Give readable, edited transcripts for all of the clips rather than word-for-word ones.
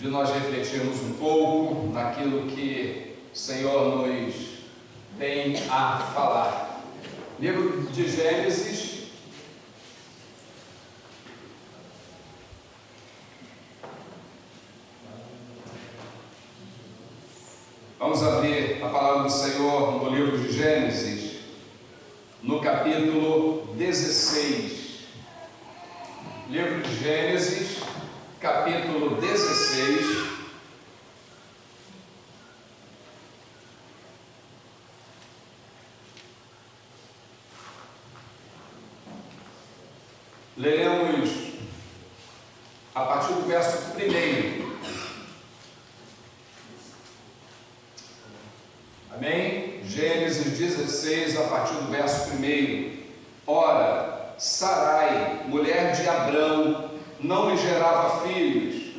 de nós refletirmos um pouco naquilo que o Senhor nos tem a falar. Livro de Gênesis, vamos abrir a palavra do Senhor no livro de Gênesis, no capítulo 16. Livro de Gênesis, capítulo 16. Leremos a partir do verso 1. Amém? Gênesis 16, a partir do verso 1. Ora, Sarai, mulher de Abrão, não lhe gerava filhos,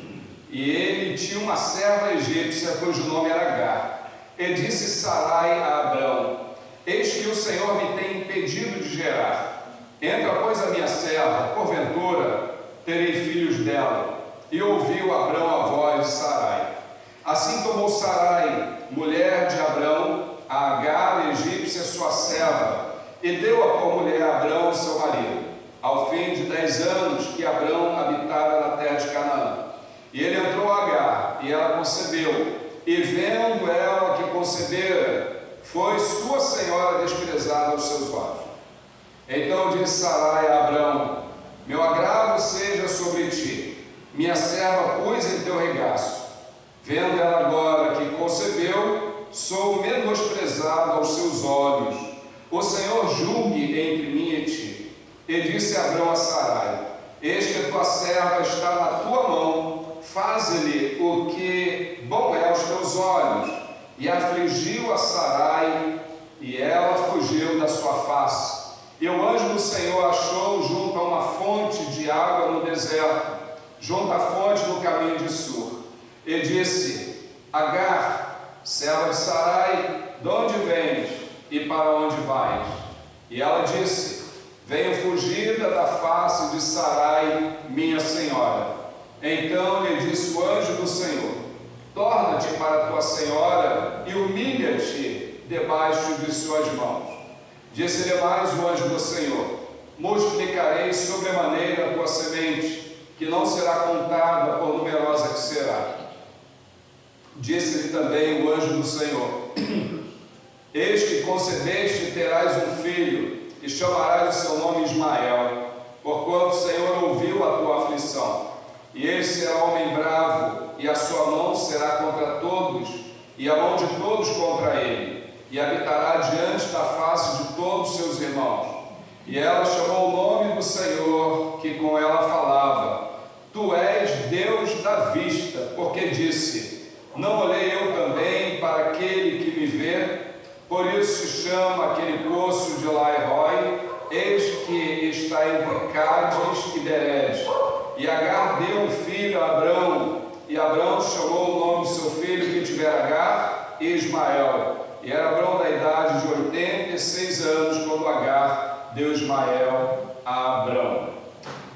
e ele tinha uma serva egípcia, cujo nome era Agar. E disse Sarai a Abrão: eis que o Senhor me tem impedido de gerar. Entra, pois, a minha serva, porventura terei filhos dela. E ouviu Abrão a voz de Sarai. Assim tomou Sarai, mulher de Abrão, a Agar, egípcia, sua serva, e deu-a por mulher a Abrão, seu marido, ao fim de 10 anos que Abrão habitara na terra de Canaã. E ele entrou a Agar, e ela concebeu, e vendo ela que concebera, foi sua senhora desprezada aos seus olhos. Então disse Sarai a Abrão: meu agrado seja sobre ti, minha serva pus em teu regaço. Vendo ela agora que concebeu, sou menosprezado aos seus olhos. O Senhor julgue entre mim e ti. E disse Abrão a Sarai: eis que a tua serva está na tua mão, faze-lhe o que bom é aos teus olhos. E afligiu a Sarai, e ela fugiu da sua face. E o anjo do Senhor achou junto a uma fonte de água no deserto, junto à fonte no caminho de Sur. E disse: Agar, serva de Sarai, de onde vens e para onde vais? E ela disse: venho fugida da face de Sarai, minha senhora. Então lhe disse o anjo do Senhor: torna-te para tua senhora e humilha-te debaixo de suas mãos. Disse-lhe mais o anjo do Senhor: multiplicarei sobremaneira a tua semente, que não será contada por numerosa que será. Disse-lhe também o anjo do Senhor: eis que concebeste e terás um filho, e chamarás o seu nome Ismael, porquanto o Senhor ouviu a tua aflição. E ele será homem bravo, e a sua mão será contra todos, e a mão de todos contra ele, e habitará diante da face de todos os seus irmãos. E ela chamou o nome do Senhor, que com ela falava: tu és Deus da vista, porque disse: não olhei eu também para aquele que me vê? Por isso se chama aquele poço de Lairoi, eis que está entre Cádiz e Bered. E Agar deu um filho a Abrão, e Abrão chamou o nome de seu filho que tivera Agar, Ismael. E era Abrão da idade de 86 anos, quando Agar deu Ismael a Abrão.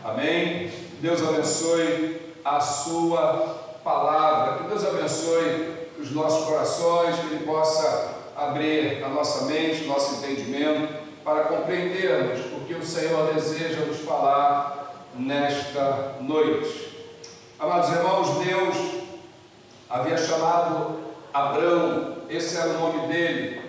Amém? Deus abençoe a sua palavra, que Deus abençoe os nossos corações, que Ele possa abrir a nossa mente, o nosso entendimento, para compreendermos o que o Senhor deseja nos falar nesta noite. Amados irmãos, Deus havia chamado Abrão, esse era o nome dele.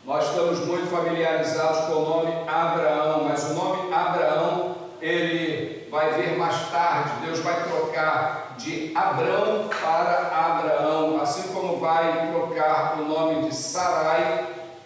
Nós estamos muito familiarizados com o nome Abraão, mas o nome Abraão, ele vai vir mais tarde. Deus vai trocar de Abrão para Abraão, assim como vai trocar o nome de Sarai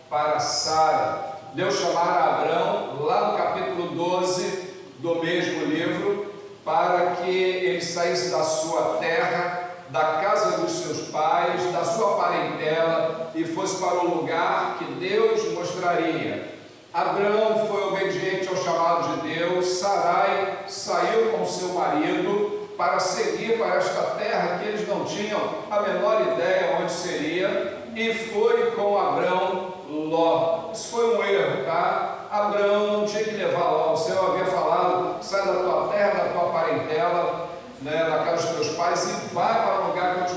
para Sara. Deus chamara Abrão, lá no capítulo 12 do mesmo livro, para que ele saísse da sua terra, da casa dos seus pais, da sua parentela, e fosse para o lugar que Deus mostraria. Abrão foi obediente ao chamado de Deus. Sarai saiu com seu marido para seguir para esta terra que eles não tinham a menor ideia onde seria, e foi com Abrão Ló. Isso foi um erro, tá? Abrão não tinha que levar Ló. O Senhor havia sai da tua terra, da tua parentela, da casa dos teus pais, e vai para o lugar que eu te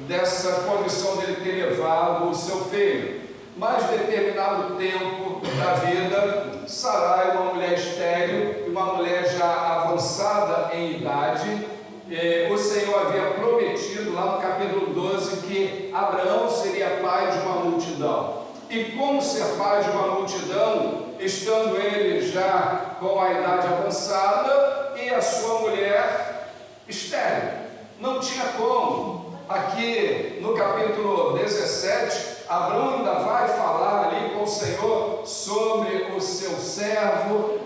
dessa condição dele ter levado o seu filho. Mas determinado tempo da vida, Sarai, uma mulher estéril, uma mulher já avançada em idade, o Senhor havia prometido lá no capítulo 12 que Abraão seria pai de uma multidão. E como ser pai de uma multidão, estando ele já com a idade avançada e a sua mulher estéril? Não tinha como. Aqui no capítulo 17, Abraão ainda vai falar ali com o Senhor sobre o seu servo,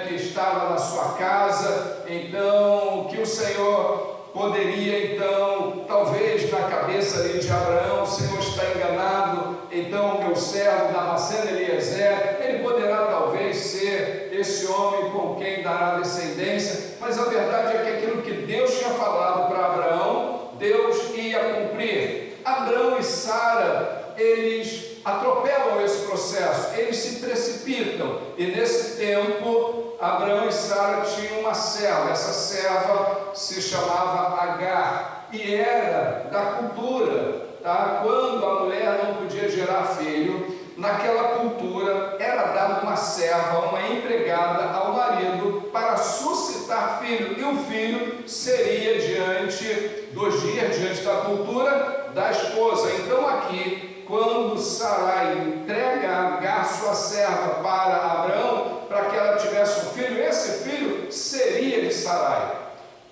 que estava na sua casa. Então, que o Senhor poderia, então, talvez na cabeça ali de Abraão, o Senhor está enganado, então o meu servo Damasceno Eliezer, ele poderá talvez ser esse homem com quem dará descendência. Mas a verdade é que aquilo que Deus tinha falado para Abraão, Deus ia cumprir. Abraão e Sara, eles atropelam esse processo, eles se precipitam, e nesse tempo Abraão e Sara tinham uma serva. Essa serva se chamava Agar e era da cultura, tá? Quando a mulher não podia gerar filho, naquela cultura era dada uma serva, uma empregada ao marido para suscitar filho, e o filho seria diante dos dias, diante da cultura da esposa. Então aqui, quando Sarai entrega Agar, sua serva, para Abraão, para que ela tivesse um filho, esse filho seria de Sarai.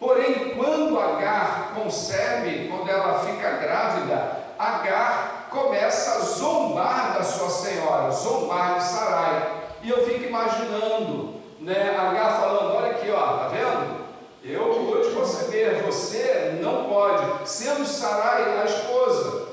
Porém, quando Agar concebe, quando ela fica grávida, Agar começa a zombar da sua senhora, zombar de Sarai. E eu fico imaginando, Agar falando: olha aqui, ó, tá vendo? Eu vou te conceber, você não pode, sendo Sarai a esposa.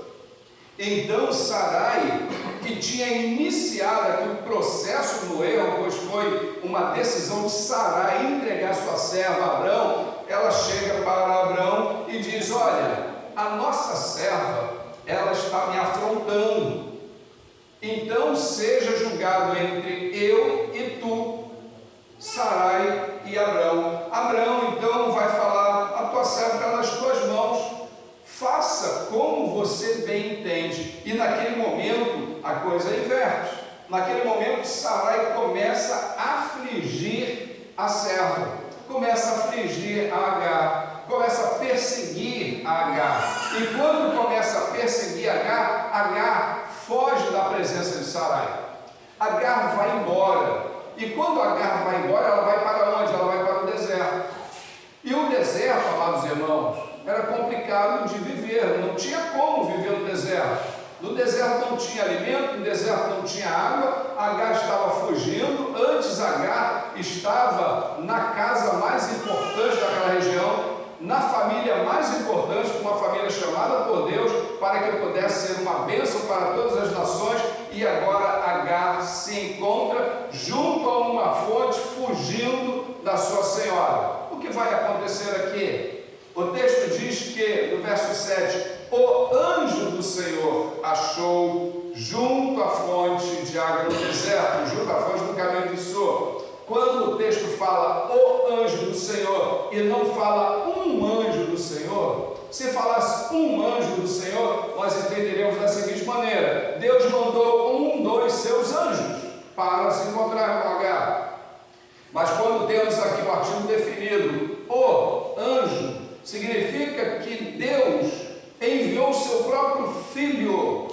Então Sarai, que tinha iniciado aqui o processo no erro, pois foi uma decisão de Sarai entregar sua serva a Abraão, ela chega para Abraão e diz: olha, a nossa serva, ela está me afrontando, então seja julgado entre eu e tu, Sarai e Abraão. Abraão então vai falar: a tua serva está nas tuas mãos, faça como você bem entende. E naquele momento a coisa inverte. Naquele momento Sarai começa a afligir a serva, começa a afligir a Agar, começa a perseguir a Agar. E quando começa a perseguir Agar, Agar foge da presença de Sarai. Agar vai embora. E quando Agar vai embora, ela vai para onde? Ela vai para o deserto. E o deserto, amados irmãos, era complicado de viver, não tinha como viver no deserto. No deserto não tinha alimento, no deserto não tinha água. Agar estava fugindo. Antes Agar estava na casa mais importante daquela região, na família mais importante, uma família chamada por Deus para que pudesse ser uma bênção para todas as nações. E agora Agar se encontra junto a uma fonte, fugindo da sua senhora. O que vai acontecer aqui? O texto diz que, no verso 7, o anjo do Senhor achou junto à fonte de água no deserto, junto à fonte do caminho de Sur. Quando o texto fala o anjo do Senhor e não fala um anjo do Senhor, se falasse um anjo do Senhor, nós entenderíamos da seguinte maneira: Deus mandou um dos seus anjos para se encontrar com Agar. Mas quando temos aqui o artigo definido, o anjo, significa que Deus enviou o seu próprio filho.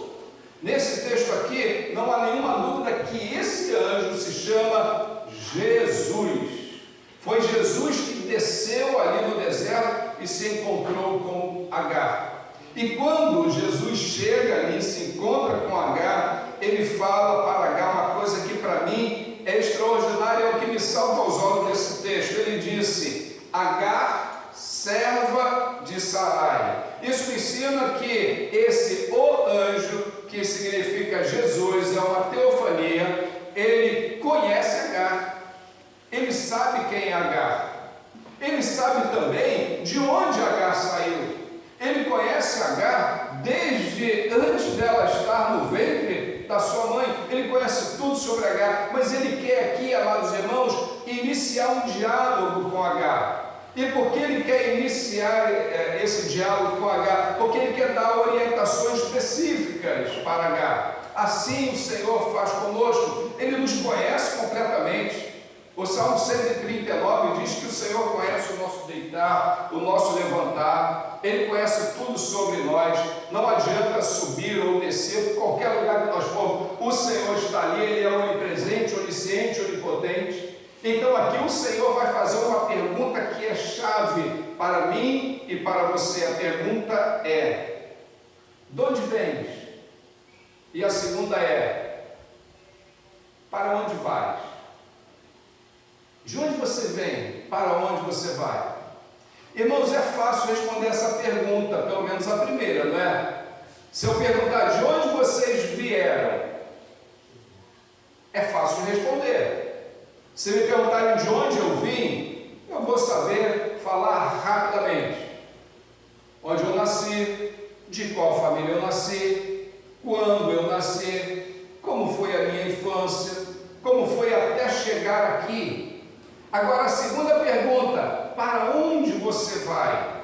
Nesse texto aqui, não há nenhuma dúvida que esse anjo se chama Jesus. Foi Jesus que desceu ali no deserto e se encontrou com Agar. E quando Jesus chega ali e se encontra com Agar, ele fala para Agar uma coisa que para mim é extraordinária, é o que me salta aos olhos desse texto. Ele disse: Agar, serva de Sarai. Isso me ensina que esse o anjo, que significa Jesus, é uma teofania. Ele conhece Agar, ele sabe quem é Agar, ele sabe também de onde Agar saiu. Ele conhece Agar desde antes dela estar no ventre da sua mãe. Ele conhece tudo sobre Agar, mas ele quer aqui, amados irmãos, iniciar um diálogo com Agar. E por que ele quer iniciar esse diálogo com Agar? Porque ele quer dar orientações específicas para Agar. Assim o Senhor faz conosco, ele nos conhece completamente. O Salmo 139 diz que o Senhor conhece o nosso deitar, o nosso levantar, ele conhece tudo sobre nós. Não adianta subir ou descer, por qualquer lugar que nós formos, o Senhor está ali, ele é onipresente, onisciente, onipotente. Então aqui o Senhor vai fazer uma pergunta que é chave para mim e para você. A pergunta é: de onde vens? E a segunda é: para onde vais? De onde você vem? Para onde você vai? Irmãos, é fácil responder essa pergunta, pelo menos a primeira, não é? Se eu perguntar de onde vocês vieram, é fácil responder. Se me perguntarem de onde eu vim, eu vou saber falar rapidamente. Onde eu nasci, de qual família eu nasci, quando eu nasci, como foi a minha infância, como foi até chegar aqui. Agora a segunda pergunta: para onde você vai?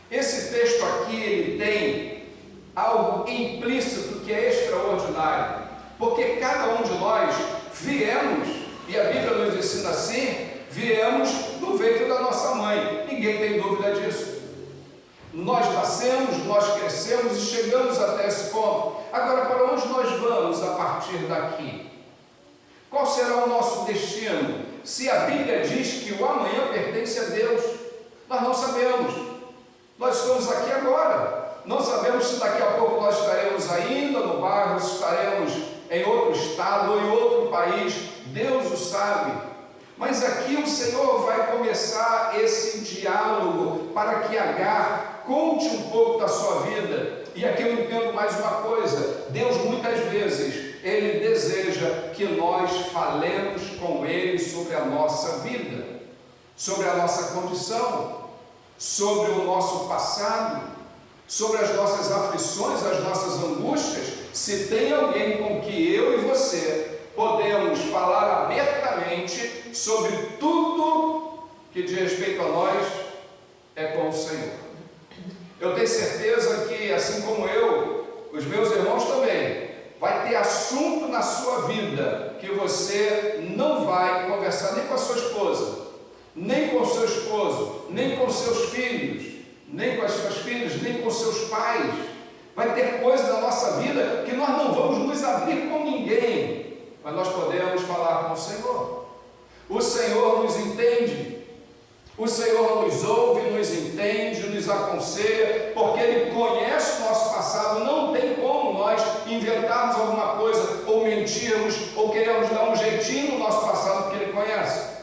Esse texto aqui ele tem algo implícito que é extraordinário, porque cada um de nós viemos, e a Bíblia nos ensina assim, viemos do ventre da nossa mãe, ninguém tem dúvida disso. Nós nascemos, nós crescemos e chegamos até esse ponto. Agora, para onde nós vamos a partir daqui? Qual será o nosso destino? Se a Bíblia diz que o amanhã pertence a Deus, nós não sabemos. Nós estamos aqui agora, não sabemos se daqui a pouco nós estaremos ainda no bairro, se estaremos em outro estado ou em outro país, Deus o sabe. Mas aqui o Senhor vai começar esse diálogo para que Agar conte um pouco da sua vida. E aqui eu entendo mais uma coisa: Deus muitas vezes Ele deseja que nós falemos com Ele sobre a nossa vida, sobre a nossa condição, sobre o nosso passado, sobre as nossas aflições, as nossas angústias. Se tem alguém com que eu e você podemos falar abertamente sobre tudo que diz respeito a nós, é com o Senhor. Eu tenho certeza que, assim como eu, os meus irmãos também, vai ter assunto na sua vida que você não vai conversar nem com a sua esposa, nem com o seu esposo, nem com seus filhos, nem com as suas filhas, nem com seus pais. Vai ter coisas na nossa vida que nós não vamos nos abrir com ninguém, mas nós podemos falar com o Senhor. O Senhor nos entende, o Senhor nos ouve, nos entende, nos aconselha, porque Ele conhece o nosso passado. Não tem como nós inventarmos alguma coisa, ou mentirmos, ou queremos dar um jeitinho no nosso passado, porque Ele conhece.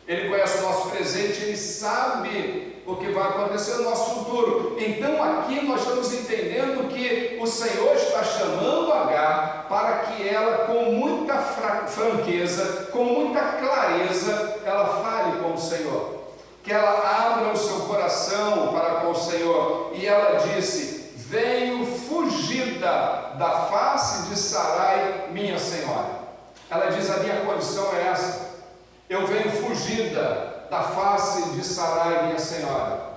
Ele conhece o nosso presente, Ele sabe o que vai acontecer no nosso futuro. Então aqui nós estamos entendendo que o Senhor está chamando Agar para que ela, com muita franqueza, com muita clareza, ela fale com o Senhor, que ela abra o seu coração para com o Senhor. E ela disse: venho fugida da face de Sarai, minha senhora. Ela diz: a minha condição é essa, eu venho fugida da face de Sarai, minha senhora.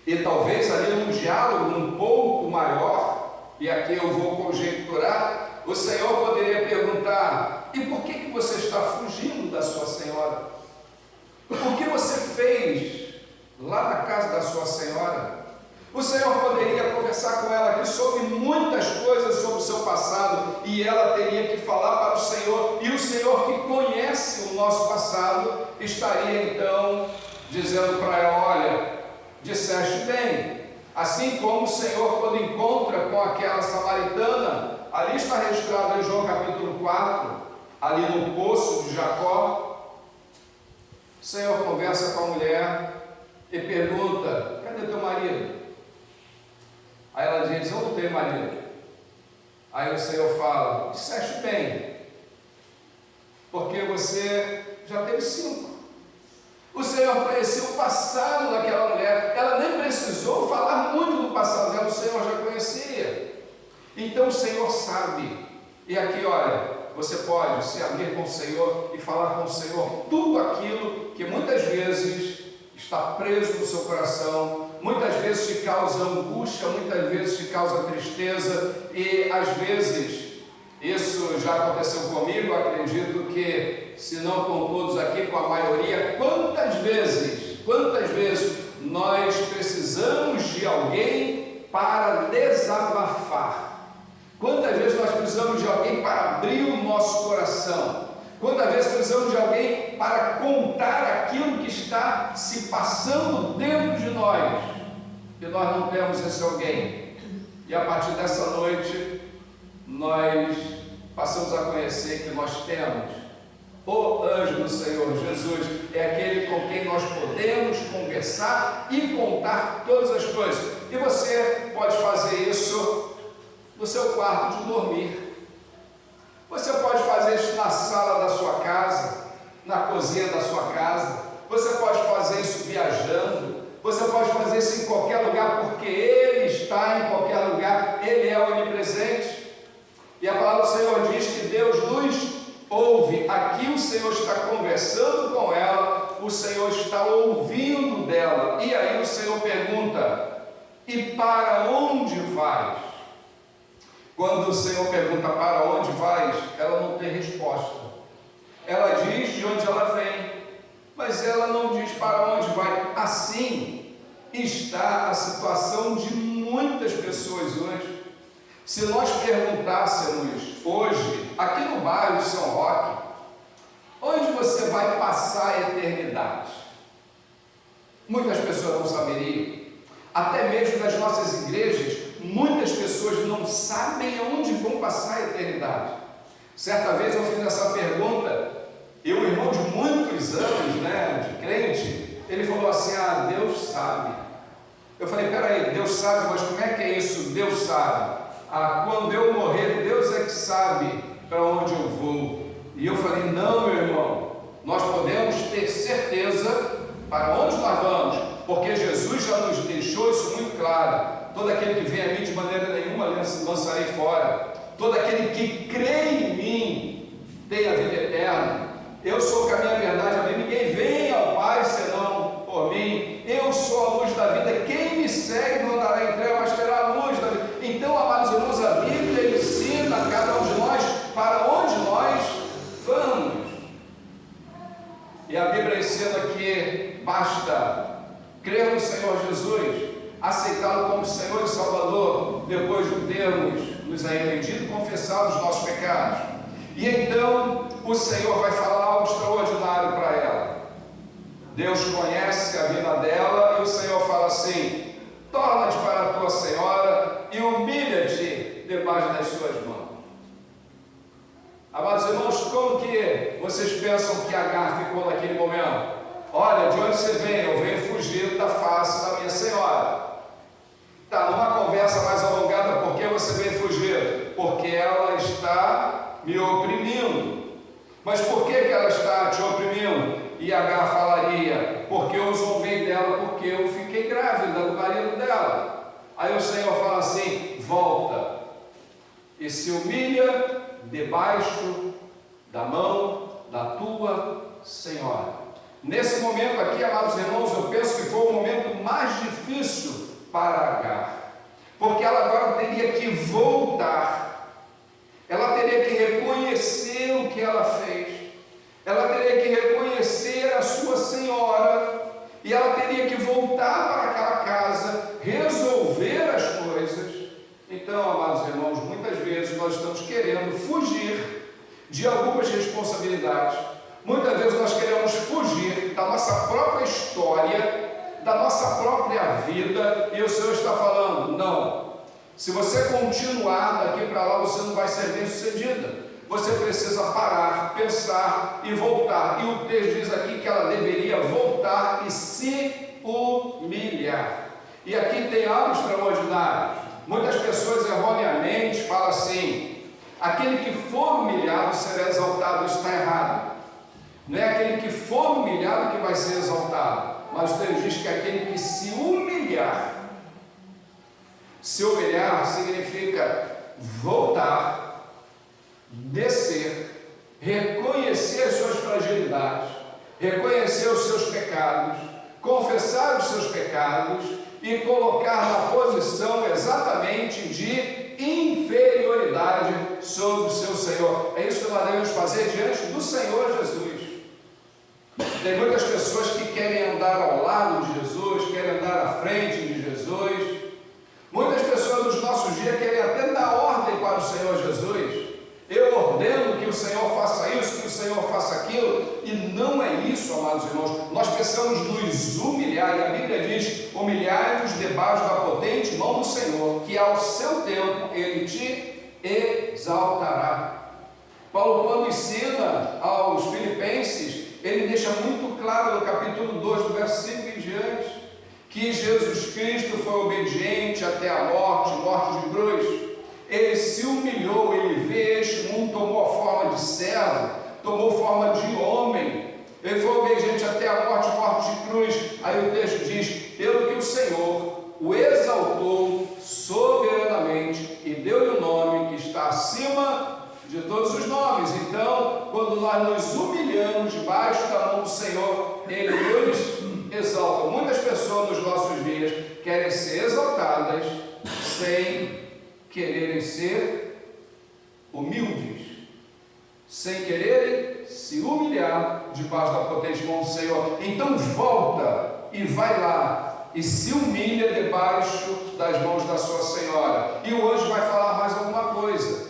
E talvez ali num diálogo um pouco maior, e aqui eu vou conjecturar, o Senhor poderia perguntar: e por que você está fugindo da sua senhora? O que você fez lá na casa da sua senhora? O Senhor poderia conversar com ela aqui sobre muitas coisas sobre o seu passado, e ela teria que falar para o Senhor, e o Senhor, que conhece o nosso passado, estaria então dizendo para ela: olha, disseste bem. Assim como o Senhor, quando encontra com aquela samaritana, ali está registrado em João capítulo 4, ali no poço de Jacó, o Senhor conversa com a mulher e pergunta: cadê teu marido? Aí ela diz: eu não tenho marido. Aí o Senhor fala: disseste bem, porque você já teve 5. O Senhor conhecia o passado daquela mulher, ela nem precisou falar muito do passado dela, o Senhor já conhecia. Então o Senhor sabe. E aqui, olha, você pode se abrir com o Senhor e falar com o Senhor tudo aquilo que muitas vezes está preso no seu coração, muitas vezes te causa angústia, muitas vezes te causa tristeza, e às vezes, isso já aconteceu comigo, acredito que, se não com todos aqui, com a maioria, quantas vezes nós precisamos de alguém para desabafar? Quantas vezes nós precisamos de alguém para abrir o nosso coração? Quantas vezes precisamos de alguém para contar aquilo que está se passando dentro de nós? E nós não temos esse alguém. E a partir dessa noite, nós passamos a conhecer que nós temos o anjo do Senhor Jesus. É aquele com quem nós podemos conversar e contar todas as coisas. E você pode fazer isso no seu quarto de dormir. Você pode fazer isso na sala da sua casa, na cozinha da sua casa. Você pode fazer isso viajando. Você pode fazer isso em qualquer lugar, porque Ele está em qualquer lugar. Ele é onipresente. E a palavra do Senhor diz que Deus nos ouve. Aqui o Senhor está conversando com ela, o Senhor está ouvindo dela. E aí o Senhor pergunta: e para onde vais? Quando o Senhor pergunta para onde vais, ela não tem resposta. Ela diz de onde ela vem, mas ela não diz para onde vai. Assim está a situação de muitas pessoas hoje. Se nós perguntássemos hoje, aqui no bairro de São Roque, onde você vai passar a eternidade? Muitas pessoas não saberiam. Até mesmo nas nossas igrejas, muitas pessoas não sabem aonde vão passar a eternidade. Certa vez eu fiz essa pergunta, e um irmão de muitos anos, de crente, ele falou assim: Deus sabe. Eu falei: peraí, Deus sabe, mas como é que é isso? Deus sabe. Quando eu morrer, Deus é que sabe para onde eu vou. E eu falei: não, meu irmão, nós podemos ter certeza para onde nós vamos, porque Jesus já nos deixou isso muito claro. Todo aquele que vem a mim, de maneira nenhuma lançarei fora. Todo aquele que crê em mim tem a vida eterna. Eu sou o caminho, a verdade, a vida. Ninguém vem ao Pai senão por mim. Eu sou a luz da vida. Quem me segue não andará em trevas, mas terá a luz da vida. Então, amados irmãos, a Bíblia ensina a cada um de nós para onde nós vamos. E a Bíblia ensina que basta crer no Senhor Jesus, aceitá-lo como Senhor e Salvador, depois de termos nos arrependido e confessado os nossos pecados. E então o Senhor vai falar algo extraordinário para ela. Deus conhece a vida dela e o Senhor fala assim: torna-te para a tua senhora e humilha-te debaixo das suas mãos. Amados irmãos, como que vocês pensam que Agar ficou naquele momento? Olha, de onde você vem? Eu venho fugir da face da minha senhora. Está numa conversa mais alongada. Por que você veio fugir? Porque ela está me oprimindo. Mas por que ela está te oprimindo? E Agar falaria: porque eu zombei dela, porque eu fiquei grávida do marido dela. Aí o Senhor fala assim: volta e se humilha debaixo da mão da tua senhora. Nesse momento aqui, amados irmãos, eu penso que foi o momento mais difícil para Agar, porque ela agora teria que voltar, ela teria que reconhecer o que ela fez, ela teria que reconhecer a sua senhora, e ela teria que voltar para aquela casa, resolver as coisas. Então, amados irmãos, muitas vezes nós estamos querendo fugir de algumas responsabilidades. Muitas vezes nós queremos fugir da nossa própria história, da nossa própria vida, e o Senhor está falando: não, se você continuar daqui para lá, você não vai ser bem sucedida. Você precisa parar, pensar e voltar. E o texto diz aqui que ela deveria voltar e se humilhar. E aqui tem algo extraordinário. Muitas pessoas erroneamente falam assim: aquele que for humilhado será exaltado. Isso está errado. Não é aquele que for humilhado que vai ser exaltado, mas o texto diz que é aquele que se humilhar. Se humilhar significa voltar, descer, reconhecer as suas fragilidades, reconhecer os seus pecados, confessar os seus pecados e colocar na posição exatamente de inferioridade sobre o seu Senhor. É isso que nós devemos fazer diante do Senhor Jesus. Tem muitas pessoas que querem andar ao lado de Jesus, querem andar à frente de Jesus. Muitas pessoas nos nossos dias querem até dar ordem para o Senhor Jesus. Eu ordeno que o Senhor faça isso, que o Senhor faça aquilo, e não é isso, amados irmãos. Nós precisamos nos humilhar, e a Bíblia diz: humilhai-vos debaixo da potente mão do Senhor, que ao seu tempo Ele te exaltará. Paulo, quando ensina aos filipenses, ele deixa muito claro no capítulo 2, do versículo em diante, que Jesus Cristo foi obediente até a morte, morte de cruz. Ele se humilhou, ele veio a este mundo, tomou a forma de servo, tomou forma de homem, ele foi obediente até a morte, morte de cruz. Aí o texto diz: pelo que o Senhor o exaltou soberanamente e deu-lhe o nome que está acima de todos os nomes. Então, quando nós nos humilhamos debaixo da mão do Senhor, Ele nos exalta. Muitas pessoas nos nossos dias querem ser exaltadas sem quererem ser humildes, sem quererem se humilhar debaixo da potente mão do Senhor. Então volta e vai lá e se humilha debaixo das mãos da sua Senhora. E o anjo vai falar mais alguma coisa.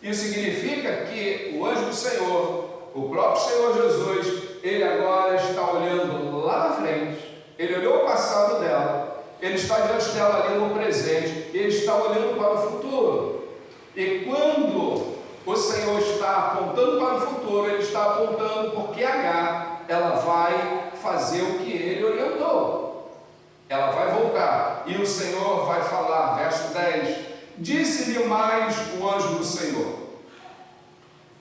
Isso significa que o anjo do Senhor, o próprio Senhor Jesus, ele agora está olhando lá na frente. Ele olhou o passado dela, ele está diante dela ali no presente, ele está olhando para o futuro. E quando o Senhor está apontando para o futuro, ele está apontando porque Agar, ela vai fazer o que ele orientou. Ela vai voltar e o Senhor vai falar, verso 10: disse-lhe mais o anjo do Senhor: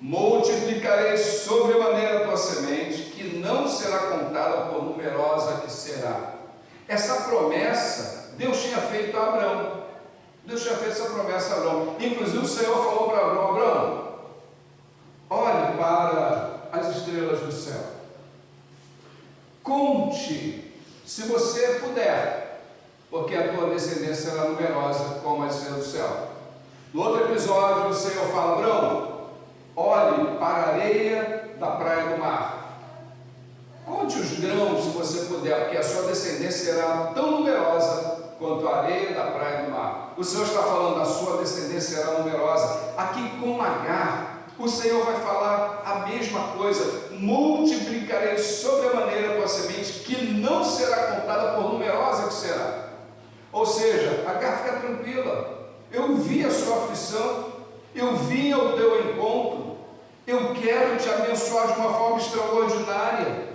multiplicarei sobremaneira a tua semente, que não será contada por numerosa que será. Essa promessa Deus tinha feito a Abraão. Deus tinha feito essa promessa a Abraão. Inclusive o Senhor falou para Abraão: Abraão, olhe para as estrelas do céu, conte, se você puder, porque a tua descendência será numerosa como as estrelas do céu. No outro episódio o Senhor fala: Abraão, olhe para a areia da praia do mar, conte os grãos se você puder, porque a sua descendência será tão numerosa quanto a areia da praia do mar. O Senhor está falando: a sua descendência será numerosa. Aqui com Agar, o Senhor vai falar a mesma coisa: multiplicarei sobremaneira a tua semente, que não será contada por numerosa que será. Ou seja, Agar, fica tranquila, eu vi a sua aflição, eu vim ao teu encontro, eu quero te abençoar de uma forma extraordinária.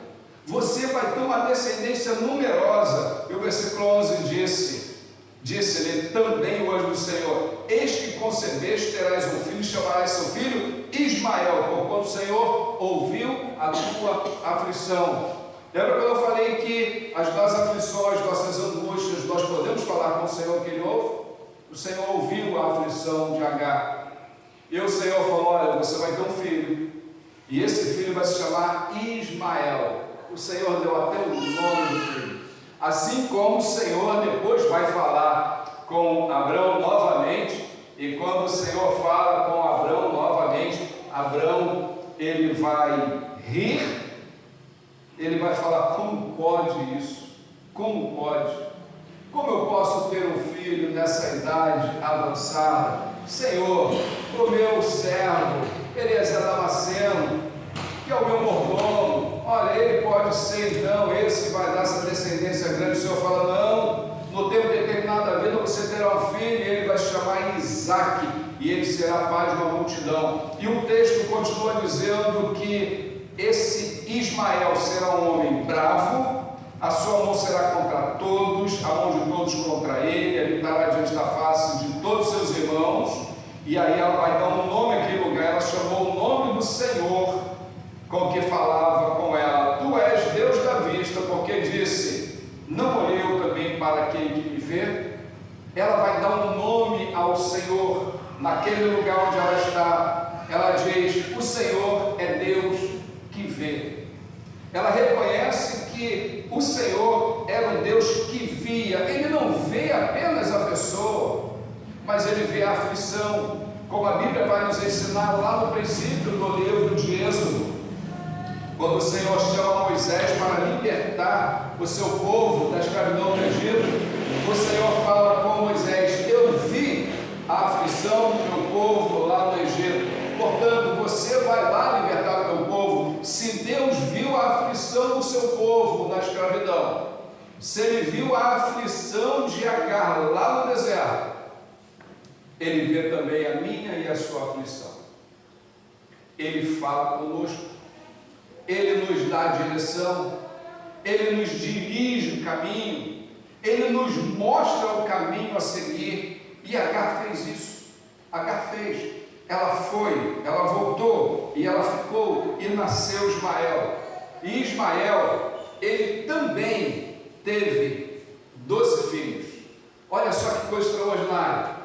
Você vai ter uma descendência numerosa. E o versículo 11 disse-lhe também o anjo do Senhor: eis que concebeste, terás um filho, chamarás seu filho Ismael, porquanto o Senhor ouviu a tua aflição. Lembra quando eu falei que as nossas aflições, nossas angústias, nós podemos falar com o Senhor que Ele ouve? O Senhor ouviu a aflição de Agar. E o Senhor falou: olha, você vai ter um filho, e esse filho vai se chamar Ismael. O Senhor deu até o nome do filho. Assim como o Senhor depois vai falar com Abraão novamente, e quando o Senhor fala com Abraão novamente, Abraão, ele vai rir, ele vai falar: como pode isso? Como pode? Como eu posso ter um filho nessa idade avançada? Senhor, o meu servo Eliezer Damasceno, que é o meu mordomo, olha, ele pode ser então esse que vai dar essa descendência grande. O Senhor fala: não, no tempo determinado da vida você terá um filho, e ele vai se chamar Isaque, e ele será pai de uma multidão. E o texto continua dizendo que esse Ismael será um homem bravo, a sua mão será contra todos, a mão de todos contra ele, ele estará diante da face de todos os seus irmãos. E aí ela vai dar um nome àquele lugar. Ela chamou o nome do Senhor com que falava com ela: tu és Deus da vista, porque disse: não olhei eu também para aquele que me vê. Ela vai dar um nome ao Senhor naquele lugar onde ela está. Ela diz: o Senhor é Deus que vê. Ela reconhece que o Senhor Deus que via. Ele não vê apenas a pessoa, mas Ele vê a aflição, como a Bíblia vai nos ensinar lá no princípio do livro de Êxodo, quando o Senhor chama Moisés para libertar o seu povo da escravidão do Egito. O Senhor fala com Moisés: eu vi a aflição do meu povo lá no Egito, portanto você vai lá libertar o meu povo. Se Deus viu a aflição do seu povo na escravidão, se Ele viu a aflição de Agar lá no deserto, Ele vê também a minha e a sua aflição. Ele fala conosco, Ele nos dá a direção, Ele nos dirige o caminho, Ele nos mostra o caminho a seguir. E Agar fez isso. Agar fez. Ela foi, ela voltou e ela ficou e nasceu Ismael. E Ismael, ele também teve 12 filhos. Olha só que coisa extraordinária.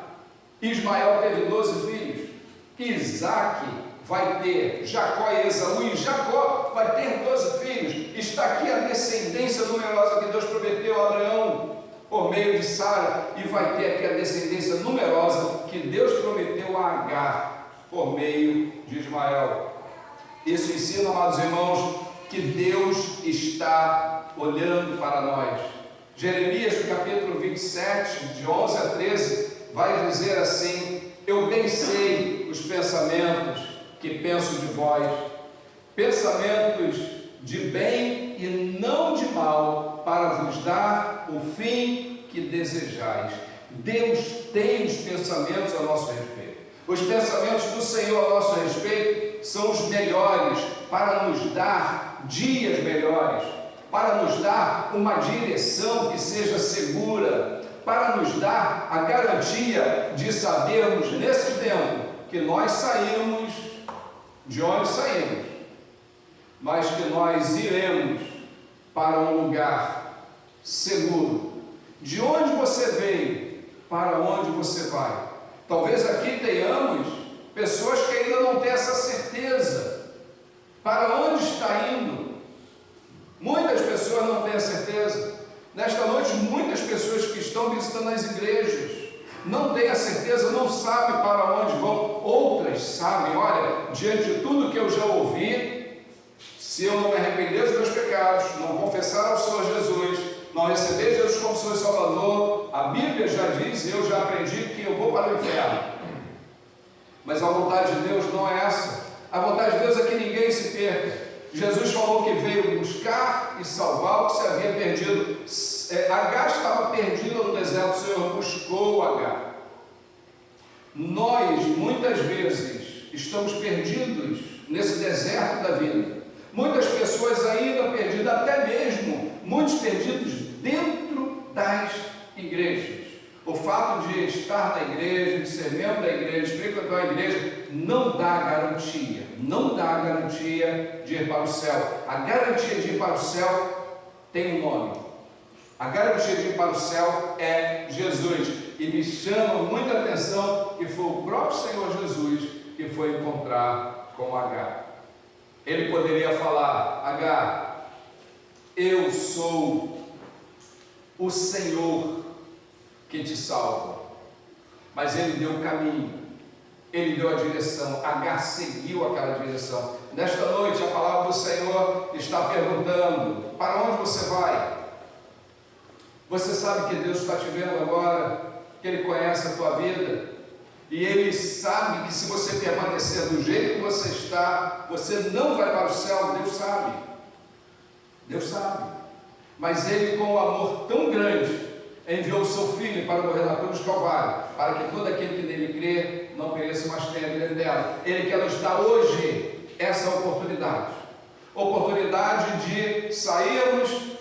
Ismael teve 12 filhos. Isaac vai ter Jacó e Esaú, e Jacó vai ter 12 filhos. Está aqui a descendência numerosa que Deus prometeu a Abraão por meio de Sara, e vai ter aqui a descendência numerosa que Deus prometeu a Agar por meio de Ismael. Isso ensina, amados irmãos, que Deus está olhando para nós. Jeremias, no capítulo 27, de 11 a 13, vai dizer assim: eu bem sei os pensamentos que penso de vós, pensamentos de bem e não de mal, para vos dar o fim que desejais. Deus tem os pensamentos a nosso respeito. Os pensamentos do Senhor a nosso respeito são os melhores, para nos dar dias melhores, para nos dar uma direção que seja segura, para nos dar a garantia de sabermos nesse tempo que nós saímos de onde saímos, mas que nós iremos para um lugar seguro. De onde você veio, para onde você vai. Talvez aqui tenhamos pessoas que ainda não têm essa certeza. Para onde está indo? Muitas pessoas não têm a certeza. Nesta noite, muitas pessoas que estão visitando as igrejas não têm a certeza, não sabem para onde vão. Outras sabem: olha, diante de tudo que eu já ouvi, se eu não me arrepender dos meus pecados, não confessar ao Senhor Jesus, não receber Jesus como Senhor e Salvador, a Bíblia já diz, eu já aprendi que eu vou para o inferno. Mas a vontade de Deus não é essa. A vontade de Deus é que ninguém se perca. Jesus falou que veio buscar e salvar o que se havia perdido. Agar estava perdida no deserto, o Senhor buscou Agar. Nós, muitas vezes, estamos perdidos nesse deserto da vida. Muitas pessoas ainda perdidas, até mesmo muitos perdidos dentro das igrejas. O fato de estar na igreja, de ser membro da igreja, de frequentar a igreja, não dá garantia, não dá garantia de ir para o céu. A garantia de ir para o céu tem um nome. A garantia de ir para o céu é Jesus. E me chama muita atenção que foi o próprio Senhor Jesus que foi encontrar com Agar. Ele poderia falar: Agar, eu sou o Senhor que te salva. Mas ele deu o caminho, ele deu a direção. Agar seguiu aquela direção. Nesta noite a palavra do Senhor está perguntando: para onde você vai? Você sabe que Deus está te vendo agora, que Ele conhece a tua vida, e Ele sabe que se você permanecer do jeito que você está, você não vai para o céu. Deus sabe, Deus sabe, mas Ele, com um amor tão grande, enviou o seu Filho para morrer na cruz do Calvário, para que todo aquele que nele crê não pereça, mas tenha a vida eterna. Ele quer nos dar hoje essa oportunidade de sairmos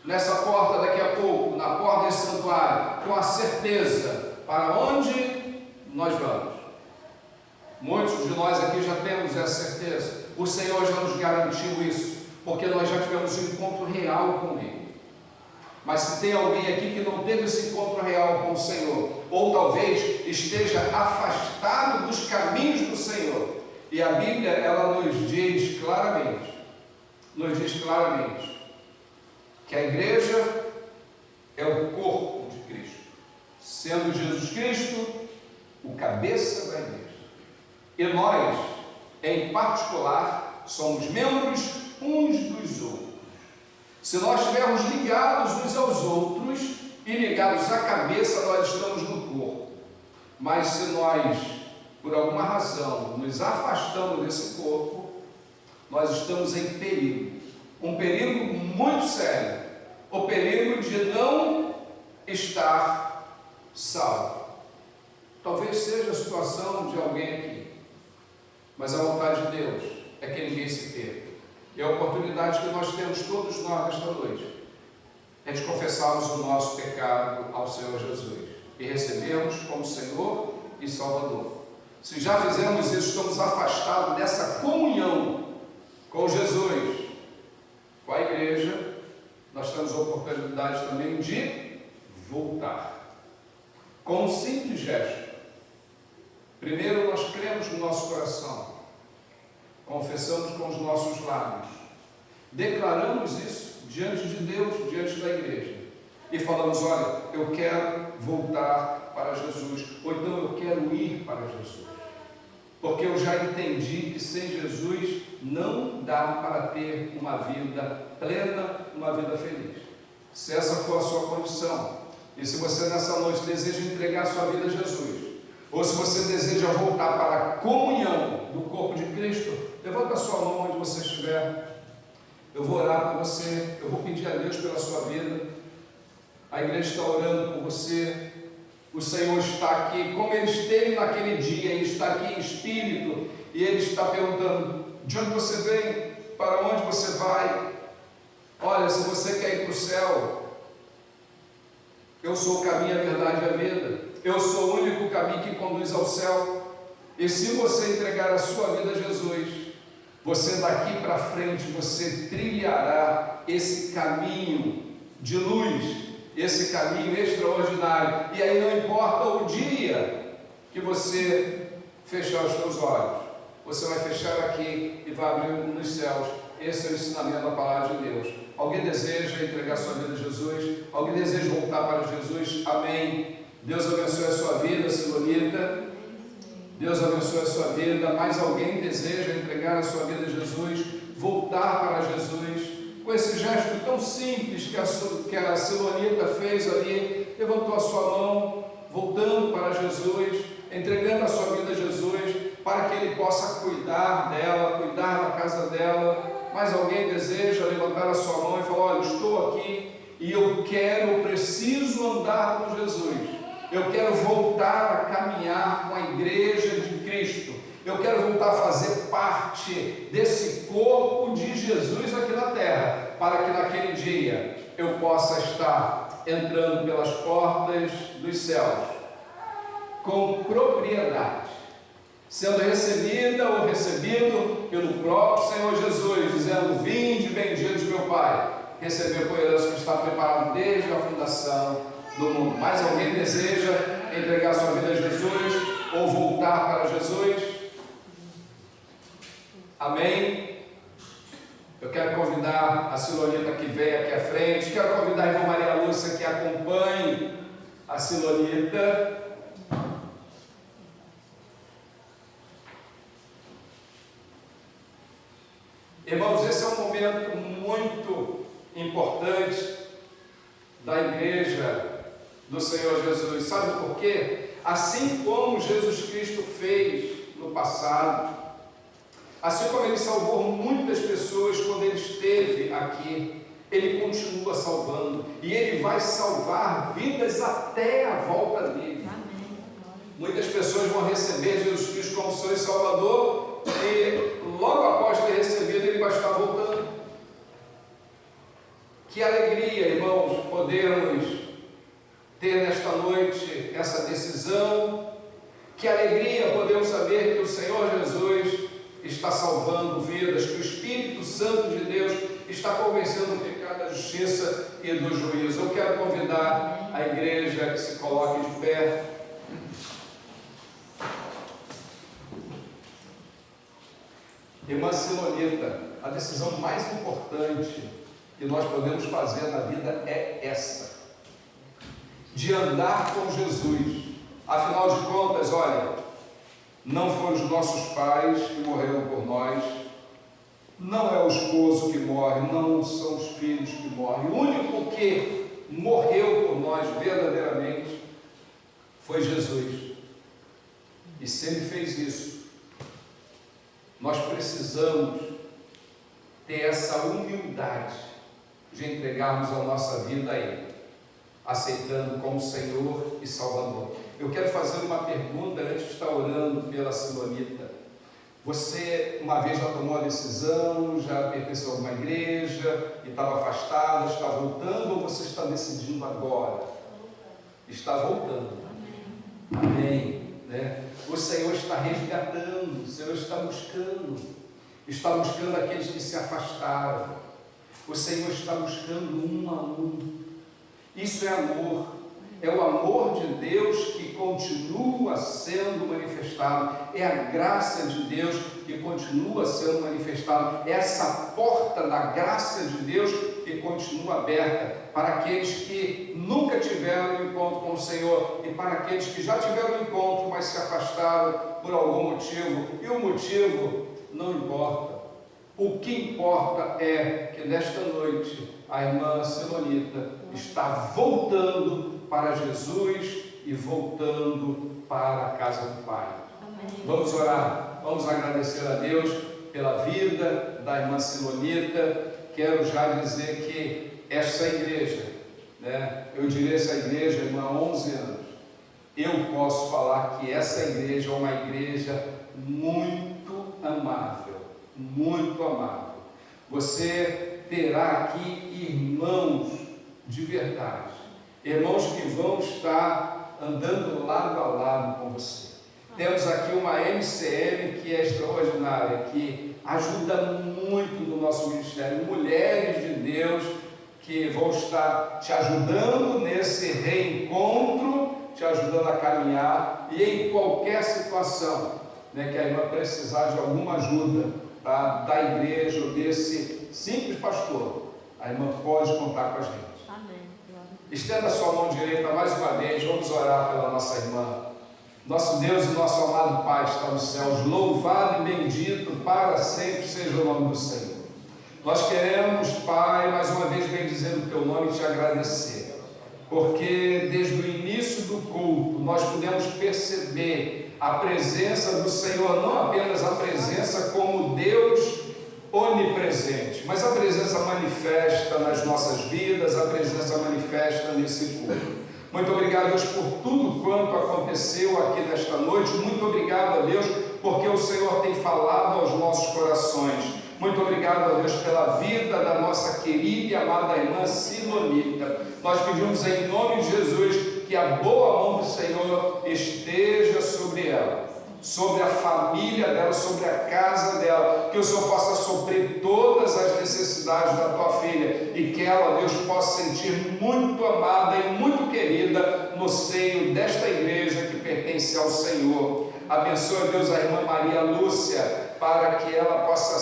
nessa porta daqui a pouco, na porta desse santuário, com a certeza para onde nós vamos. Muitos de nós aqui já temos essa certeza. O Senhor já nos garantiu isso, porque nós já tivemos um encontro real com Ele. Mas se tem alguém aqui que não teve esse encontro real com o Senhor, ou talvez esteja afastado dos caminhos do Senhor, e a Bíblia, ela nos diz claramente, que a igreja é o corpo de Cristo, sendo Jesus Cristo o cabeça da igreja. E nós, em particular, somos membros uns dos outros. Se nós estivermos ligados uns aos outros e ligados à cabeça, nós estamos no corpo. Mas se nós, por alguma razão, nos afastamos desse corpo, nós estamos em perigo. Um perigo muito sério. O perigo de não estar salvo. Talvez seja a situação de alguém aqui, mas a vontade de Deus é que ninguém se perca. E a oportunidade que nós temos todos nós nesta noite é de confessarmos o nosso pecado ao Senhor Jesus e recebermos como Senhor e Salvador. Se já fizemos isso, estamos afastados dessa comunhão com Jesus, com a igreja, nós temos a oportunidade também de voltar com um simples gesto. Primeiro, nós cremos no nosso coração, confessamos com os nossos lábios, declaramos isso diante de Deus, diante da igreja, e falamos: olha, eu quero voltar para Jesus, ou então eu quero ir para Jesus, porque eu já entendi que sem Jesus não dá para ter uma vida plena, uma vida feliz. Se essa for a sua condição, e se você nessa noite deseja entregar sua vida a Jesus, ou se você deseja voltar para a comunhão do corpo de Cristo, levanta a sua mão onde você estiver. Eu vou orar por você, eu vou pedir a Deus pela sua vida. A igreja está orando por você. O Senhor está aqui, como Ele esteve naquele dia, Ele está aqui em espírito, e Ele está perguntando: de onde você vem? Para onde você vai? Olha, se você quer ir para o céu, eu sou o caminho, a verdade e a vida. Eu sou o único caminho que conduz ao céu. E se você entregar a sua vida a Jesus, você daqui para frente, você trilhará esse caminho de luz, esse caminho extraordinário. E aí não importa o dia que você fechar os seus olhos, você vai fechar aqui e vai abrir nos céus. Esse é o ensinamento da palavra de Deus. Alguém deseja entregar sua vida a Jesus? Alguém deseja voltar para Jesus? Amém. Deus abençoe a sua vida, Silonita. Deus abençoe a sua vida. Mais alguém deseja entregar a sua vida a Jesus? Voltar para Jesus? Com esse gesto tão simples que a Silonita fez ali, levantou a sua mão, voltando para Jesus, entregando a sua vida a Jesus, para que Ele possa cuidar dela, cuidar da casa dela. Mais alguém deseja levantar a sua mão e falar: olha, estou aqui e eu preciso andar com Jesus. Eu quero voltar a caminhar com a igreja de Cristo. Eu quero voltar a fazer parte desse corpo de Jesus aqui na terra, para que naquele dia eu possa estar entrando pelas portas dos céus com propriedade, sendo recebida ou recebido pelo próprio Senhor Jesus, dizendo: vinde benditos de meu Pai, receber por herança que está preparado desde a fundação do mundo. Mais alguém deseja entregar sua vida a Jesus ou voltar para Jesus? Amém? Eu quero convidar a Silonita que vem aqui à frente, quero convidar a irmã Maria Lúcia que acompanhe a Silonita. Irmãos, esse é um momento muito importante da igreja do Senhor Jesus. Sabe por quê? Assim como Jesus Cristo fez no passado, assim como Ele salvou muitas pessoas quando Ele esteve aqui, Ele continua salvando, e Ele vai salvar vidas até a volta dEle. Muitas pessoas vão receber Jesus Cristo como Senhor e Salvador, e logo após ter recebido, Ele vai estar voltando. Que alegria, irmãos, podermos ter nesta noite essa decisão. Que alegria podemos saber que o Senhor Jesus está salvando vidas, que o Espírito Santo de Deus está convencendo o pecado, da justiça e do juízo. Eu quero convidar a igreja que se coloque de pé. Irmã Silonita, a decisão mais importante que nós podemos fazer na vida é essa: de andar com Jesus. Afinal de contas, olha, não foram os nossos pais que morreram por nós, não é o esposo que morre, não são os filhos que morrem. O único que morreu por nós verdadeiramente foi Jesus. E se Ele fez isso, nós precisamos ter essa humildade de entregarmos a nossa vida a Ele, aceitando como Senhor e Salvador. Eu quero fazer uma pergunta antes de estar orando pela Silonita. Você uma vez já tomou a decisão, já pertenceu a alguma igreja e estava afastado, está voltando, ou você está decidindo agora? Está voltando. Amém. Né? O Senhor está resgatando, o Senhor está buscando aqueles que se afastaram. O Senhor está buscando um a um. Isso é amor. É o amor de Deus que continua sendo manifestado. É a graça de Deus que continua sendo manifestada. É essa porta da graça de Deus que continua aberta para aqueles que nunca tiveram um encontro com o Senhor e para aqueles que já tiveram um encontro, mas se afastaram por algum motivo. E o motivo não importa. O que importa é que nesta noite a irmã Silonita está voltando para Jesus e voltando para a casa do Pai. Amém. Vamos orar, vamos agradecer a Deus pela vida da irmã Silonita. Quero já dizer que essa igreja, né, eu direi essa igreja, irmã, há 11 anos, eu posso falar que essa igreja é uma igreja muito amável, muito amável. Você terá aqui irmãos de verdade, irmãos que vão estar andando lado a lado com você. Temos aqui uma MCM que é extraordinária, que ajuda muito no nosso ministério, mulheres de Deus que vão estar te ajudando nesse reencontro, te ajudando a caminhar, e em qualquer situação, né, que a irmã precisar de alguma ajuda, tá, da igreja ou desse simples pastor, a irmã pode contar com a gente. Amém. Estenda a sua mão direita mais uma vez, vamos orar pela nossa irmã. Nosso Deus e nosso amado Pai está nos céus, louvado e bendito para sempre seja o nome do Senhor. Nós queremos, Pai, mais uma vez bendizendo o Teu nome e Te agradecer, porque desde o início do culto nós pudemos perceber a presença do Senhor, não apenas a presença como Deus onipresente, mas a presença manifesta nas nossas vidas, a presença manifesta nesse culto. Muito obrigado, Deus, por tudo quanto aconteceu aqui nesta noite. Muito obrigado a Deus, porque o Senhor tem falado aos nossos corações. Muito obrigado a Deus pela vida da nossa querida e amada irmã Silonita. Nós pedimos em nome de Jesus que a boa mão do Senhor esteja sobre ela, sobre a família dela, sobre a casa dela, que o Senhor possa suprir todas as necessidades da tua filha e que ela, Deus, possa sentir muito amada e muito querida no seio desta igreja que pertence ao Senhor. Abençoa, Deus, a irmã Maria Lúcia, para que ela possa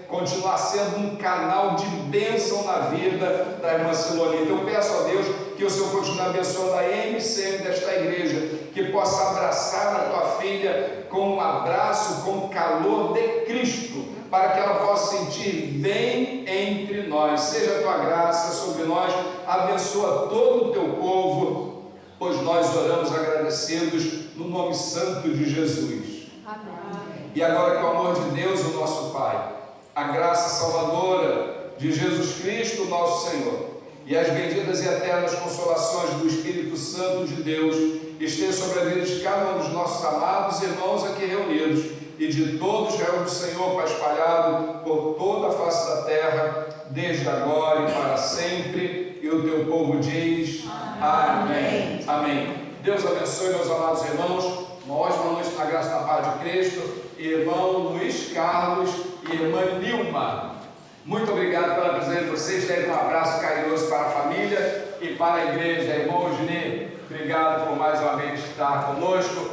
continuar sendo um canal de bênção na vida da irmã Silonita. Eu peço a Deus que o Senhor continue abençoando a MCM desta igreja, que possa abraçar a tua filha com um abraço, com o calor de Cristo, para que ela possa sentir bem entre nós. Seja a tua graça sobre nós, abençoa todo o teu povo, pois nós oramos agradecidos no nome santo de Jesus. Amém. E agora que o amor de Deus, o nosso Pai, a graça salvadora de Jesus Cristo, nosso Senhor, e as benditas e eternas consolações do Espírito Santo de Deus esteja sobre a vida de cada um dos nossos amados irmãos aqui reunidos e de todos os réus do Senhor, Pai, espalhado por toda a face da terra, desde agora e para sempre. E o teu povo diz amém. Amém. Deus abençoe, meus amados irmãos. Uma ótima noite na graça e na paz de Cristo. Irmão Luiz Carlos e irmã Nilma, muito obrigado pela presença de vocês. Dê um abraço carinhoso para a família e para a igreja. Irmão Osni, obrigado por mais uma vez estar conosco.